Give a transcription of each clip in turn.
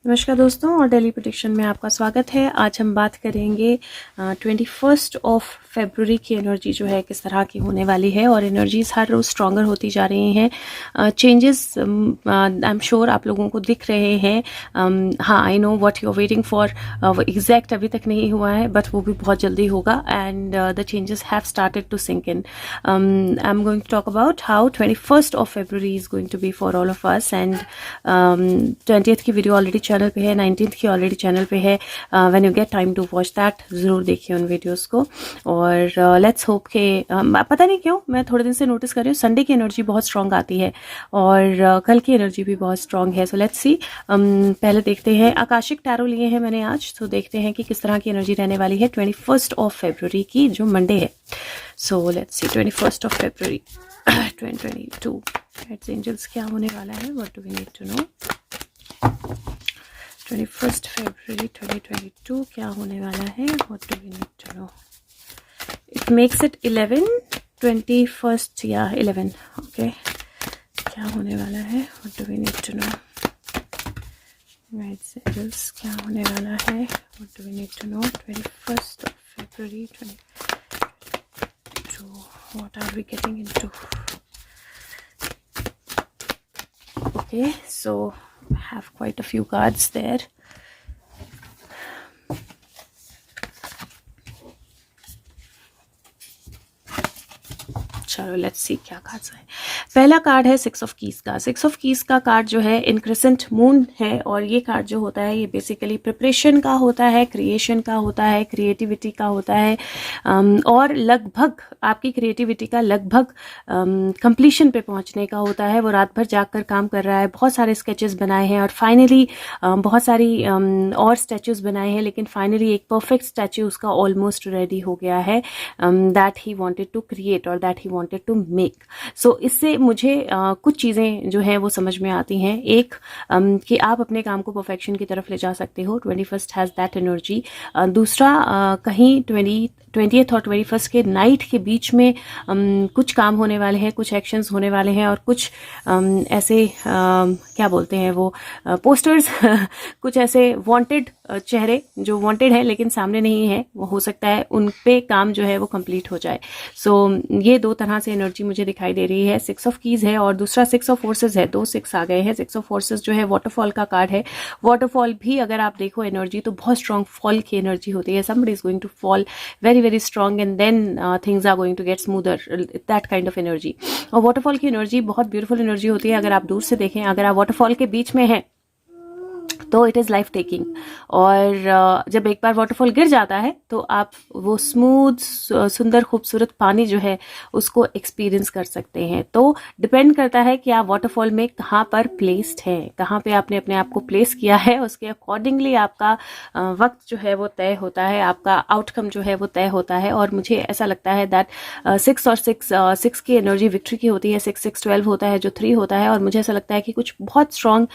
नमस्कार दोस्तों और डेली प्रेडिक्शन में आपका स्वागत है। आज हम बात करेंगे 21 ऑफ फरवरी की एनर्जी जो है किस तरह की होने वाली है और एनर्जीज हर रोज़ स्ट्रॉन्गर होती जा रही हैं। चेंजेस आई एम श्योर आप लोगों को दिख रहे हैं। हाँ, I know what you are waiting for, वो एग्जैक्ट अभी तक नहीं हुआ है बट वो भी बहुत जल्दी होगा and the changes have started to sink in. I am going to talk about how 21 of February is going to be for all of us and 20th की वीडियो ऑलरेडी चैनल पे है, 19th की already channel पे है। When you get time to watch that ज़रूर देखिए उन videos को। और लेट्स होप के पता नहीं क्यों मैं थोड़े दिन से नोटिस कर रही हूँ संडे की एनर्जी बहुत स्ट्रांग आती है और कल की एनर्जी भी बहुत स्ट्रांग है। सो लेट्स सी, पहले देखते हैं। आकाशिक टैरो लिए हैं मैंने आज, तो देखते हैं कि किस तरह की एनर्जी रहने वाली है 21 ऑफ फरवरी की जो मंडे है। So let's see 21 of February 2022 heads angels क्या होने वाला है, what do we need to know. 21 फरवरी 2022 क्या होने वाला है, what do we need to know. It makes it 11 21 या 11। ओके, क्या होने वाला है, what do we need to know. Heads angels क्या होने वाला है, what do we need to know. 21 of February 2022, what are we getting into. Okay, so I have quite a few cards there. चलो let's see क्या cards है। पहला card है 6 of keys का। 6 ऑफ कीज का कार्ड जो है इनक्रेसेंट moon है और ये कार्ड जो होता है ये बेसिकली प्रिपरेशन का होता है, क्रिएशन का होता है, क्रिएटिविटी का होता है और लगभग आपकी क्रिएटिविटी का लगभग कंप्लीशन पे पहुंचने का होता है। वो रात भर जागकर काम कर रहा है, बहुत सारे स्केचेस बनाए हैं और फाइनली बहुत सारी और स्टैचूज बनाए हैं, लेकिन फाइनली एक परफेक्ट स्टैचू उसका ऑलमोस्ट रेडी हो गया है that he wanted to create और that he wanted to make. So इससे मुझे कुछ चीज़ें जो हैं वो समझ में आती हैं। एक कि आप अपने काम को परफेक्शन की तरफ ले जा सकते हो, 21 हैज़ दैट एनर्जी। दूसरा कहीं 20th और 21 के नाइट के बीच में कुछ काम होने वाले हैं, कुछ एक्शंस होने वाले हैं और कुछ ऐसे क्या बोलते हैं वो पोस्टर्स कुछ ऐसे वांटेड चेहरे जो वांटेड है लेकिन सामने नहीं है, वो हो सकता है उन पे काम जो है वो कंप्लीट हो जाए। सो ये दो तरह से एनर्जी मुझे दिखाई दे रही है। 6 ऑफ कीज है और दूसरा 6 ऑफ फोर्सेस है, 2 6 आ गए हैं। 6 ऑफ फोर्सेस जो है वाटरफॉल का कार्ड है। वाटरफॉल भी अगर आप देखो एनर्जी तो बहुत स्ट्रांग फॉल की एनर्जी होती है। Somebody is going to fall very very strong and then things are going to get smoother, that kind of energy. और वाटरफॉल की एनर्जी बहुत ब्यूटीफुल एनर्जी होती है। अगर आप दूर से देखें, अगर आप वाटरफॉल के बीच में हैं तो इट इज़ लाइफ टेकिंग और जब एक बार वाटरफॉल गिर जाता है तो आप वो स्मूथ सुंदर खूबसूरत पानी जो है उसको एक्सपीरियंस कर सकते हैं। तो डिपेंड करता है कि आप वाटरफॉल में कहाँ पर प्लेस्ड हैं, कहाँ पे आपने अपने आप को प्लेस किया है, उसके अकॉर्डिंगली आपका वक्त जो है वो तय होता है, आपका आउटकम जो है वो तय होता है। और मुझे ऐसा लगता है दैट 6 और 6 की एनर्जी विक्ट्री की होती है, 6 6 12 होता है जो 3 होता है। और मुझे ऐसा लगता है कि कुछ बहुत स्ट्रॉन्ग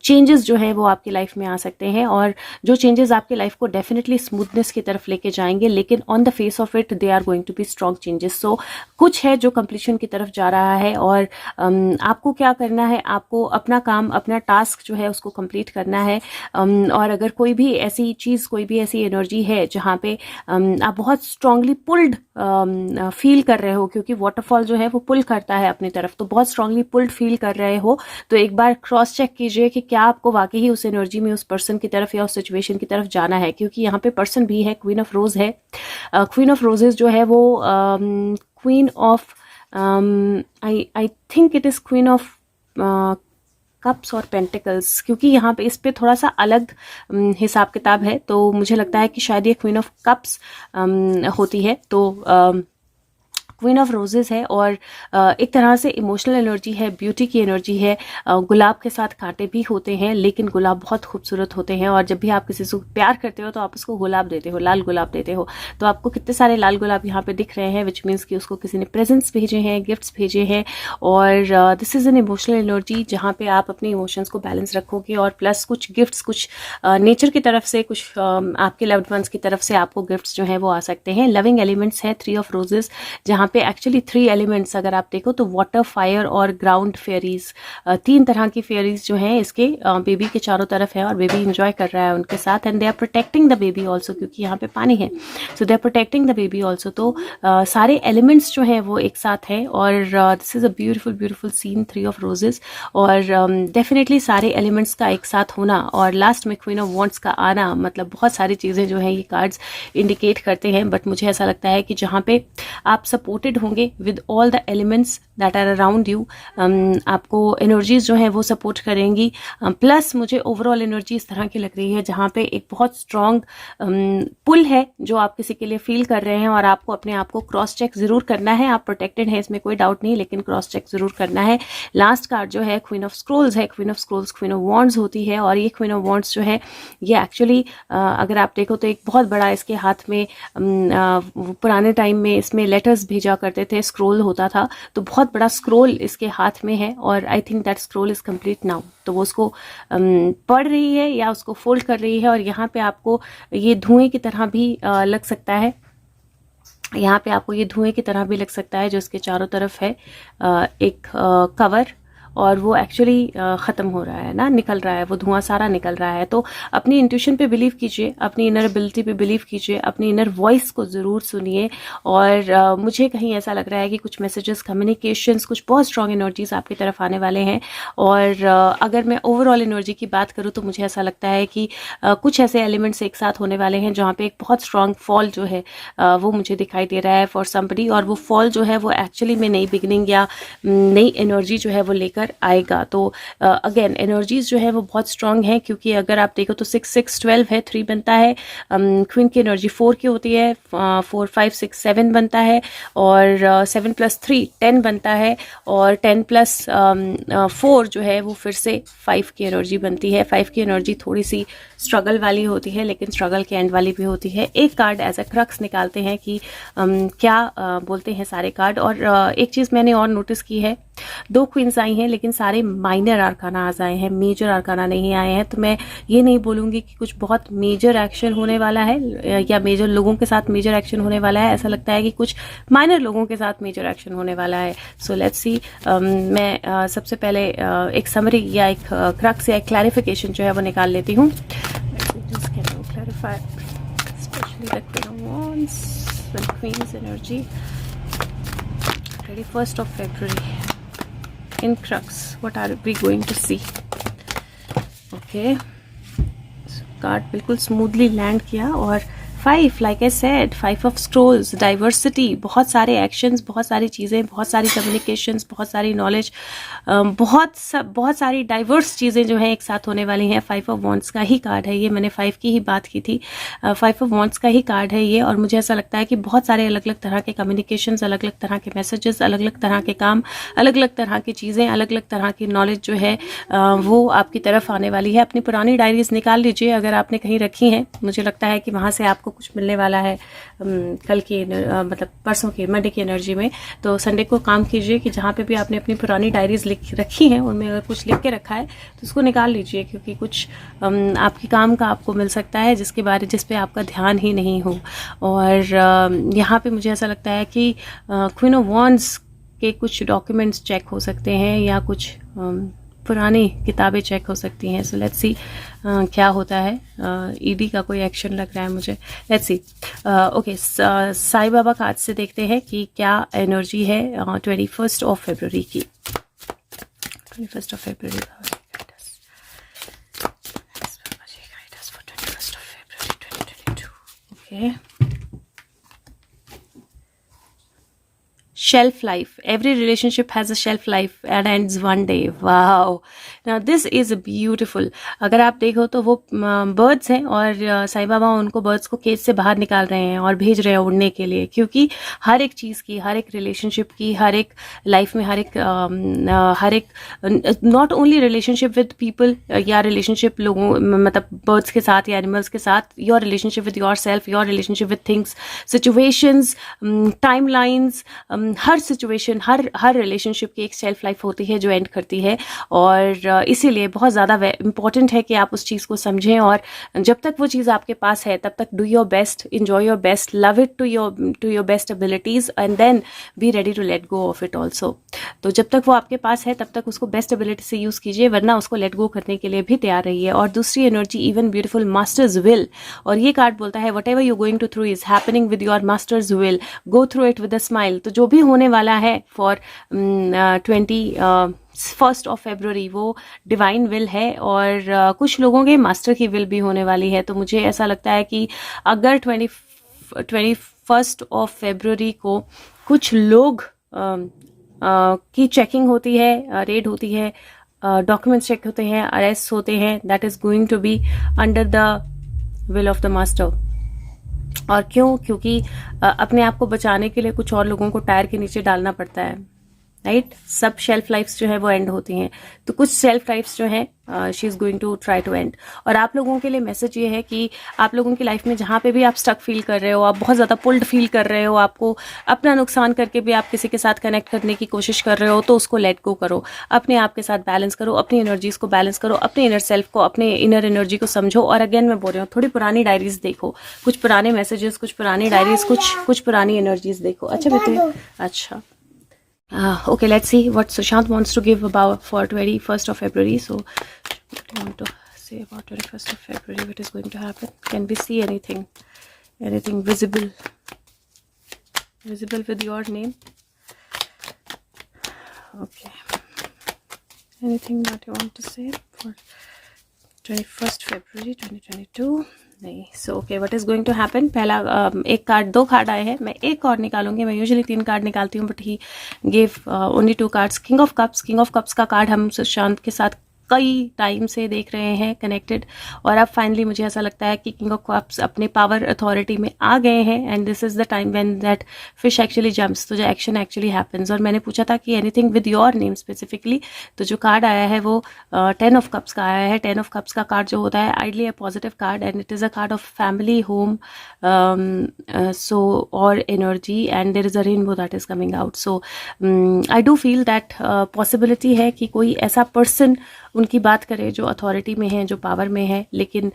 चेंजेस जो है वो आपकी लाइफ में आ सकते हैं और जो चेंजेस आपकी लाइफ को डेफिनेटली स्मूथनेस की तरफ लेके जाएंगे, लेकिन on the face of it they are going to be strong changes. So कुछ है जो कंप्लीशन की तरफ जा रहा है और आपको क्या करना है, आपको अपना काम, अपना टास्क जो है उसको कंप्लीट करना है। और अगर कोई भी ऐसी चीज़, कोई भी ऐसी एनर्जी है जहाँ पे आप बहुत स्ट्रांगली पुल्ड फील कर रहे हो, क्योंकि वाटरफॉल जो है वो पुल करता है अपनी तरफ, तो बहुत स्ट्रांगली पुल्ड फील कर रहे हो तो एक बार क्रॉस चेक कीजिए कि क्या आपको वाकई ही उस एनर्जी में उस पर्सन की तरफ या उस सिचुएशन की तरफ जाना है। क्योंकि यहाँ पे पर्सन भी है, क्वीन ऑफ रोज है। क्वीन ऑफ रोजेस जो है वो queen of I think it is queen of cups और पेंटिकल्स, क्योंकि यहाँ पे इस पे थोड़ा सा अलग हिसाब किताब है, तो मुझे लगता है कि शायद ये क्वीन ऑफ कप्स होती है। तो क्वीन ऑफ रोजेस है और एक तरह से इमोशनल एनर्जी है, ब्यूटी की एनर्जी है। गुलाब के साथ कांटे भी होते हैं लेकिन गुलाब बहुत खूबसूरत होते हैं और जब भी आप किसी से प्यार करते हो तो आप उसको गुलाब देते हो, लाल गुलाब देते हो। तो आपको कितने सारे लाल गुलाब यहाँ पे दिख रहे हैं, विच मीन्स कि उसको किसी ने प्रेजेंट्स भेजे हैं, गिफ्ट्स भेजे हैं। और this is an emotional energy जहाँ पे आप अपने इमोशंस को बैलेंस रखोगे और प्लस कुछ गिफ्ट्स, कुछ नेचर की तरफ से, कुछ आपके लव्ड वंस की तरफ से आपको गिफ्ट्स जो है वो आ सकते हैं। लविंग एलिमेंट्स है 3 ऑफ रोजेस, जहाँ पे एक्चुअली 3 एलिमेंट्स अगर आप देखो तो वाटर, फायर और ग्राउंड फेयरीज, 3 तरह की फेयरीज जो हैं इसके बेबी के चारों तरफ है और बेबी इंजॉय कर रहा है उनके साथ, and they are protecting the baby also, क्योंकि यहाँ पे पानी है, so they are protecting the baby also. तो सारे एलिमेंट्स जो हैं वो एक साथ हैं, और this is a beautiful beautiful scene, 3 of roses, और डेफिनेटली सारे एलिमेंट्स का एक साथ होना और लास्ट में क्वीन ऑफ वॉन्ड्स का आना, मतलब बहुत सारी चीज़ें जो हैं ये कार्ड्स इंडिकेट करते हैं। बट मुझे ऐसा लगता है कि जहाँ पे आप सपोर्टेड होंगे with all the elements that are around you, आपको एनर्जीज जो हैं वो सपोर्ट करेंगी, प्लस मुझे ओवरऑल एनर्जी इस तरह की लग रही है जहाँ पे एक बहुत स्ट्रॉन्ग पुल है जो आप किसी के लिए फील कर रहे हैं, और आपको अपने आप को क्रॉस चेक जरूर करना है। आप प्रोटेक्टेड हैं, इसमें कोई डाउट नहीं, लेकिन क्रॉस चेक जरूर करना है। लास्ट कार्ड जो है क्वीन ऑफ स्क्रोल्स है। Queen of scrolls queen of wands होती है, और ये क्वीन ऑफ वॉन्ड्स जो है ये एक्चुअली अगर आप देखो तो एक बहुत बड़ा इसके हाथ में पुराने टाइम में इसमें लेटर्स भेजा करते थे, स्क्रोल होता था, तो बहुत बड़ा स्क्रोल इसके हाथ में है, और आई think that scroll is complete now. तो वो उसको पढ़ रही है या उसको फोल्ड कर रही है, और यहाँ पे आपको ये धुएं की तरह भी लग सकता है, यहाँ पे आपको ये धुएं की तरह भी लग सकता है जो इसके चारों तरफ है एक कवर, और वो एक्चुअली ख़त्म हो रहा है ना, निकल रहा है, वो धुआं सारा निकल रहा है। तो अपनी इंट्यूशन पे बिलीव कीजिए, अपनी इनर एबिलिटी पे बिलीव कीजिए, अपनी इनर वॉइस को ज़रूर सुनिए, और मुझे कहीं ऐसा लग रहा है कि कुछ मैसेजेस, कम्युनिकेशंस, कुछ बहुत स्ट्रॉन्ग एनर्जीज आपकी तरफ आने वाले हैं। और अगर मैं ओवरऑल एनर्जी की बात करूँ तो मुझे ऐसा लगता है कि कुछ ऐसे एलिमेंट्स एक साथ होने वाले हैं जहाँ पे एक बहुत स्ट्रॉन्ग फॉल जो है वो मुझे दिखाई दे रहा है फॉर समबडी, और वो फॉल जो है वो एक्चुअली में नई बिगिनिंग या नई एनर्जी जो है वो लेकर आएगा। तो अगेन एनर्जीज जो है वो बहुत स्ट्रांग है, क्योंकि अगर आप देखो तो 6 6 12 है, 3 बनता है, क्वीन की एनर्जी 4 की होती है, 4 5 6 7 बनता है, और 7 + 3 10 बनता है, और 10 + 4 जो है वो फिर से 5 की एनर्जी बनती है। 5 की एनर्जी थोड़ी सी स्ट्रगल वाली होती है, लेकिन स्ट्रगल के एंड वाली भी होती है। एक कार्ड एज अ क्रक्स निकालते हैं कि क्या बोलते हैं सारे कार्ड। और एक चीज़ मैंने और नोटिस की है, 2 क्वींस आई हैं लेकिन सारे माइनर आर्कानाज आए हैं, मेजर आर्काना नहीं आए हैं। तो मैं ये नहीं बोलूँगी कि कुछ बहुत मेजर एक्शन होने वाला है या मेजर लोगों के साथ मेजर एक्शन होने वाला है, ऐसा लगता है कि कुछ माइनर लोगों के साथ मेजर एक्शन होने वाला है। सो लेट्स सी, मैं सबसे पहले एक समरी या एक क्रक्स या एक क्लैरिफिकेशन जो है वो निकाल लेती हूँ। Queen's energy 31st of February in Crux, what are we going to see? Okay, card बिल्कुल स्मूथली लैंड किया, और 5 like I said, 5 of scrolls, diversity, बहुत सारे एक्शंस, बहुत सारी चीज़ें, बहुत सारी कम्युनिकेशंस, बहुत सारी नॉलेज, बहुत सारी डाइवर्स चीज़ें जो हैं एक साथ होने वाली हैं। 5 ऑफ वॉन्ड्स का ही कार्ड है ये, मैंने 5 की ही बात की थी, 5 ऑफ वॉन्ड्स का ही कार्ड है ये। और मुझे ऐसा लगता है कि बहुत सारे अलग अलग तरह के कम्युनिकेशंस, अलग अलग तरह के मैसेजेस, अलग अलग तरह के काम, अलग अलग तरह की चीज़ें, अलग अलग तरह की नॉलेज जो है वो आपकी तरफ आने वाली है। अपनी पुरानी डायरीज निकाल लीजिए अगर आपने कहीं रखी हैं, मुझे लगता है कि वहाँ से आपको कुछ मिलने वाला है कल की मतलब परसों की मंडे की एनर्जी में। तो संडे को काम कीजिए कि जहाँ पे भी आपने अपनी पुरानी डायरीज लिख रखी हैं उनमें अगर कुछ लिख के रखा है तो उसको निकाल लीजिए, क्योंकि कुछ आपके काम का आपको मिल सकता है जिस पे आपका ध्यान ही नहीं हो। और यहाँ पे मुझे ऐसा लगता है कि क्वीन ऑफ वॉन्ड्स के कुछ डॉक्यूमेंट्स चेक हो सकते हैं या कुछ पुरानी किताबें चेक हो सकती हैं। सो लेट्स सी क्या होता है। ईडी का कोई एक्शन लग रहा है मुझे, let's see. Okay, Sai Baba card से देखते हैं कि क्या एनर्जी है 21st of February की। 21st of February okay. Shelf life. Every relationship has a shelf life and ends one day. Wow. Now this is beautiful. अगर आप देखो तो वो बर्ड्स हैं और साईं बाबा उनको बर्ड्स को केज से बाहर निकाल रहे हैं और भेज रहे हैं उड़ने के लिए, क्योंकि हर एक चीज़ की, हर एक रिलेशनशिप की, हर एक लाइफ में, हर एक not only relationship with people या रिलेशनशिप लोगों मतलब बर्ड्स के साथ या एनिमल्स के साथ, your relationship with your self, your relationship with things, situations, time lines, her situation, her relationship की एक सेल्फ लाइफ होती है जो एंड करती है। और इसीलिए बहुत ज़्यादा इम्पॉर्टेंट है कि आप उस चीज़ को समझें, और जब तक वो चीज़ आपके पास है तब तक do your best, enjoy your best, love it to your best abilities, and then be ready to let go of it also. तो जब तक वो आपके पास है तब तक उसको बेस्ट एबिलिटी से यूज़ कीजिए, वरना उसको लेट गो करने के लिए भी तैयार रहिए। और दूसरी energy even beautiful masters will, और ये कार्ड बोलता है whatever you going to through is happening with your masters will, go through it with a smile. तो जो भी होने वाला है फॉर 21st ऑफ February वो डिवाइन विल है, और कुछ लोगों के मास्टर की विल भी होने वाली है। तो मुझे ऐसा लगता है कि अगर 21st ऑफ February को कुछ लोग की चेकिंग होती है, रेड होती है, डॉक्यूमेंट्स चेक होते हैं, अरेस्ट होते हैं, that is going to be under the will of the master. और क्यों? क्योंकि अपने आप को बचाने के लिए कुछ और लोगों को टायर के नीचे डालना पड़ता है, राइट? सब शेल्फ लाइफ्स जो है वो एंड होती हैं, तो कुछ शेल्फ लाइफ्स जो है she is going to try to end. और आप लोगों के लिए मैसेज ये है कि आप लोगों की लाइफ में जहाँ पे भी आप स्टक फील कर रहे हो, आप बहुत ज़्यादा पुल्ड फील कर रहे हो, आपको अपना नुकसान करके भी आप किसी के साथ कनेक्ट करने की कोशिश कर रहे हो, तो उसको लेट गो करो, अपने आप के साथ बैलेंस करो, अपनी एनर्जीज को बैलेंस करो, अपने इनर सेल्फ को, अपने इनर एनर्जी को समझो। और अगेन मैं बोल रही हूँ, थोड़ी पुरानी डायरीज देखो, कुछ पुराने मैसेजेस, कुछ पुरानी डायरीज, कुछ पुरानी एनर्जीज देखो। अच्छा बेटे, अच्छा okay, let's see what Sushant wants to give about for 21st of February. So what do you want to say about 21st of February? What is going to happen? Can we see anything visible with your name? Okay, anything that you want to say for 21st February 2022? नहीं। So okay, what is going to happen? पहला एक card, दो card आए हैं, मैं एक और निकालूंगी। मैं यूजुअली 3 कार्ड निकालती हूँ, but he give only 2 cards. King of cups का कार्ड हम सुशांत के साथ कई टाइम से देख रहे हैं कनेक्टेड, और अब फाइनली मुझे ऐसा लगता है कि किंग ऑफ कप्स अपने पावर अथॉरिटी में आ गए हैं, and this is the time when that fish actually jumps, तो जो एक्शन एक्चुअली हैपेंस। और मैंने पूछा था कि anything with your name specifically, तो जो कार्ड आया है वो 10 ऑफ कप्स का आया है। 10 ऑफ कप्स का कार्ड जो होता है ideally a positive card, and it is a card of family, home, so और energy, and there is a rainbow that is coming out. So I do feel that possibility है कि कोई ऐसा person उनकी बात करे जो अथॉरिटी में है, जो पावर में है, लेकिन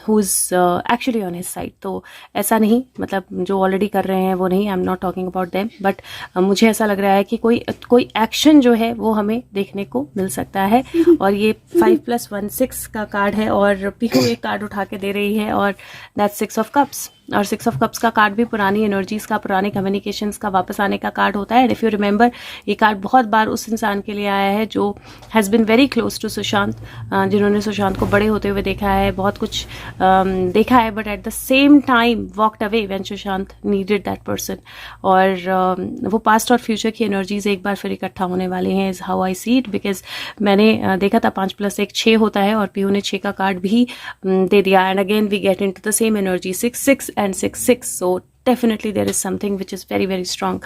who is actually on his side. तो ऐसा नहीं, मतलब जो ऑलरेडी कर रहे हैं वो नहीं, I am not talking about them, but मुझे ऐसा लग रहा है कि कोई एक्शन जो है वो हमें देखने को मिल सकता है। और ये 5+1 6 का कार्ड है, और पीहू एक कार्ड उठा के दे रही है, और दैट्स 6 ऑफ कप्स। और 6 ऑफ कप्स का कार्ड भी पुरानी एनर्जीज का, पुराने कम्युनिकेशंस का वापस आने का कार्ड होता है। एंड इफ यू रिमेंबर, ये कार्ड बहुत बार उस इंसान के लिए आया है जो has been very close to Sushant, जिन्होंने सुशांत को बड़े होते हुए देखा है, बहुत कुछ देखा है, but at the same time walked away when Sushant needed that person. और वो पास्ट और फ्यूचर की एनर्जीज एक बार फिर इकट्ठा होने वाले हैं, is how I see it. Because मैंने देखा था 5+1 6 होता है, और पीयू ने 6 का कार्ड भी दे दिया, and again we get into the same energy 6 and 6. So definitely there is something which is very very strong.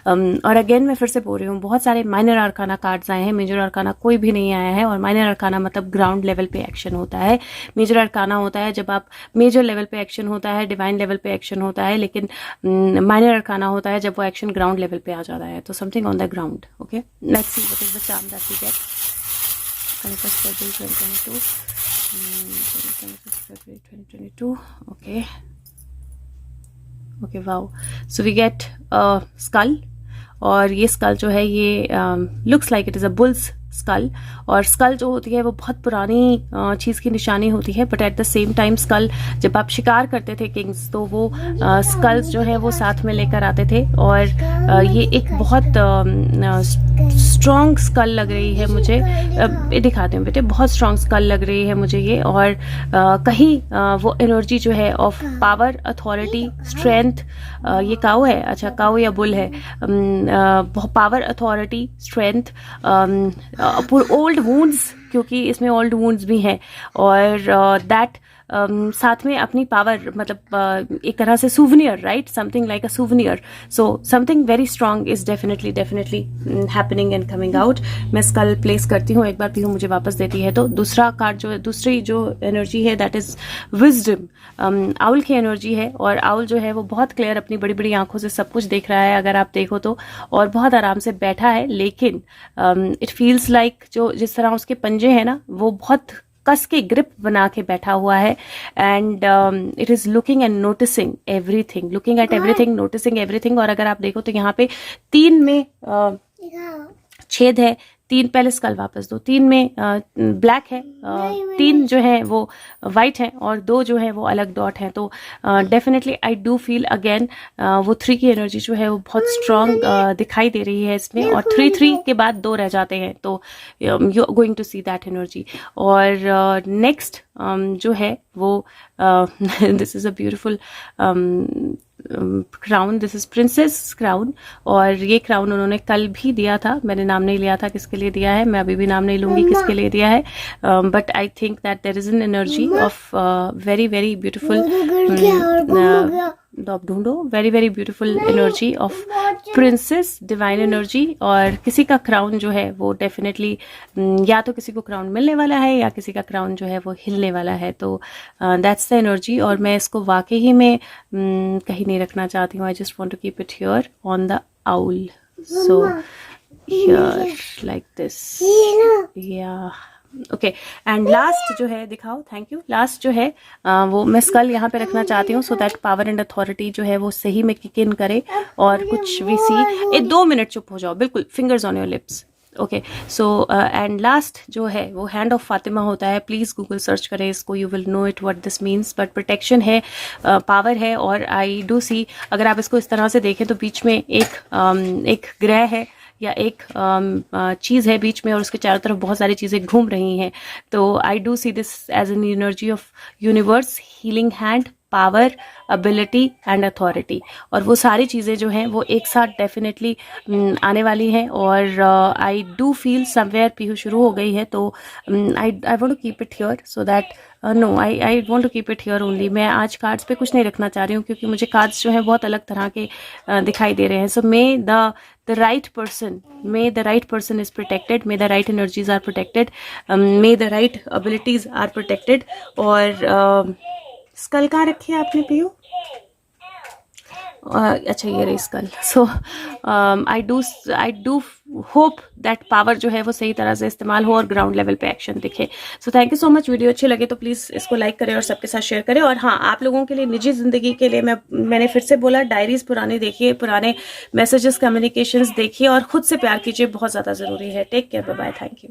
और अगेन मैं फिर से बोल रही हूँ, बहुत सारे माइनर आर्काना कार्ड्स आए हैं, मेजर आर्काना कोई भी नहीं आया है। और माइनर आर्काना मतलब ग्राउंड लेवल पे एक्शन होता है, मेजर आर्काना होता है जब आप मेजर लेवल पे एक्शन होता है, डिवाइन लेवल पे एक्शन होता है, लेकिन माइनर आर्काना होता है जब वो एक्शन ग्राउंड लेवल पे आ जाता है। तो something on the ground. Okay, let's see what is the charm that we get 21st February 2022. 21st February 2022. Okay, wow. So we get a skull, और ये स्कल जो है ये looks like it is a bull's skull. और skull जो होती है वो बहुत पुरानी चीज़ की निशानी होती है, but at the same time skull, जब आप शिकार करते थे किंग्स, तो वो स्कल्स जो है वो साथ में लेकर आते थे। और ये एक बहुत स्ट्रॉन्ग स्कल लग रही है मुझे, दिखाते हैं बेटे, बहुत स्ट्रॉन्ग स्कल लग रही है मुझे ये। और कहीं वो एनर्जी जो है ऑफ पावर, अथॉरिटी, स्ट्रेंथ, ये काऊ है, अच्छा काऊ या बुल है, power, authority, strength, old wounds, क्योंकि इसमें ओल्ड वुंड्स भी हैं, और दैट साथ में अपनी पावर, मतलब एक तरह से souvenir, right, something like a souvenir. So something very strong is definitely happening and coming out. मैं स्कल प्लेस करती हूँ, एक बार पीहू मुझे वापस देती है. तो दूसरा कार्ड जो है, दूसरी जो एनर्जी है, दैट इज विजडम. आउल की एनर्जी है, और आउल जो है वो बहुत क्लियर अपनी बड़ी बड़ी आंखों से सब कुछ देख रहा है, अगर आप देखो तो, और बहुत आराम से बैठा है. लेकिन इट फील्स लाइक जो जिस तरह उसके पंजे हैं ना, वो बहुत कस के ग्रिप बना के बैठा हुआ है. And it is looking and noticing everything, looking at everything, noticing everything. और अगर आप देखो तो यहाँ पे 3 में छेद है, 3, पहले स्कल वापस दो, 3 में ब्लैक है, 3 जो है वो वाइट है, और 2 जो है वो अलग डॉट है. तो definitely I do feel again वो 3 की एनर्जी जो है वो बहुत स्ट्रांग दिखाई दे रही है इसमें. और 3 के बाद 2 रह जाते हैं, तो you are going to see that energy. और नेक्स्ट जो है वो this is a beautiful crown, this is princess crown. और ये क्राउन उन्होंने कल भी दिया था, मैंने नाम नहीं लिया था किसके लिए दिया है, मैं अभी भी नाम नहीं लूंगी किसके लिए दिया है. But I think that there is an energy of very very beautiful, आप ढूंढो, very very beautiful energy of princess, divine energy. और किसी का क्राउन जो है वो डेफिनेटली या तो किसी को क्राउन मिलने वाला है, या किसी का क्राउन जो है वो हिलने वाला है. तो दैट्स द एनर्जी. और मैं इसको वाकई ही में कहीं नहीं रखना चाहती हूँ. I just want to keep it here on the owl. So here like this, या ओके. एंड लास्ट जो है दिखाओ, थैंक यू. लास्ट जो है वो मैं स्कल यहाँ पे रखना चाहती हूँ, so that power and authority जो है वो सही में किक इन करे. और कुछ भी सी 2 मिनट चुप हो जाओ, बिल्कुल, fingers on your lips. Okay. So and last जो है वो हैंड ऑफ फातिमा होता है. प्लीज गूगल सर्च करें इसको, you will know it what this means. But protection है, पावर है. और आई डू सी, अगर आप इसको इस तरह से देखें तो बीच में एक ग्रह है, या एक चीज़ है बीच में, और उसके चारों तरफ बहुत सारी चीज़ें घूम रही हैं. तो I do see this as an energy of universe, healing hand, power, ability and authority. और वो सारी चीज़ें जो हैं वो एक साथ डेफिनेटली आने वाली हैं. और I do feel somewhere Pihu शुरू हो गई है, तो I want to keep it here, so that no, I want to keep it here only. मैं आज कार्ड्स पे कुछ नहीं रखना चाह रही हूँ, क्योंकि मुझे कार्ड्स जो हैं बहुत अलग तरह के दिखाई दे रहे हैं. सो मे the right person is protected, may the right energies are protected, may the right abilities are protected. और स्कल कहाँ रखी है आपने पीयू? अच्छा, ये रही skull. So I do hope that power जो है वो सही तरह से इस्तेमाल हो और ग्राउंड लेवल पे एक्शन दिखे. So thank you so much. Video अच्छी लगे तो प्लीज़ इसको लाइक करें और सबके साथ शेयर करें. और हाँ, आप लोगों के लिए निजी ज़िंदगी के लिए मैंने फिर से बोला, डायरीज पुरानी देखिए, पुराने मैसेजेस, कम्युनिकेशंस देखिए, और खुद से प्यार कीजिए, बहुत ज़्यादा ज़रूरी है. Take care, bye bye, thank you.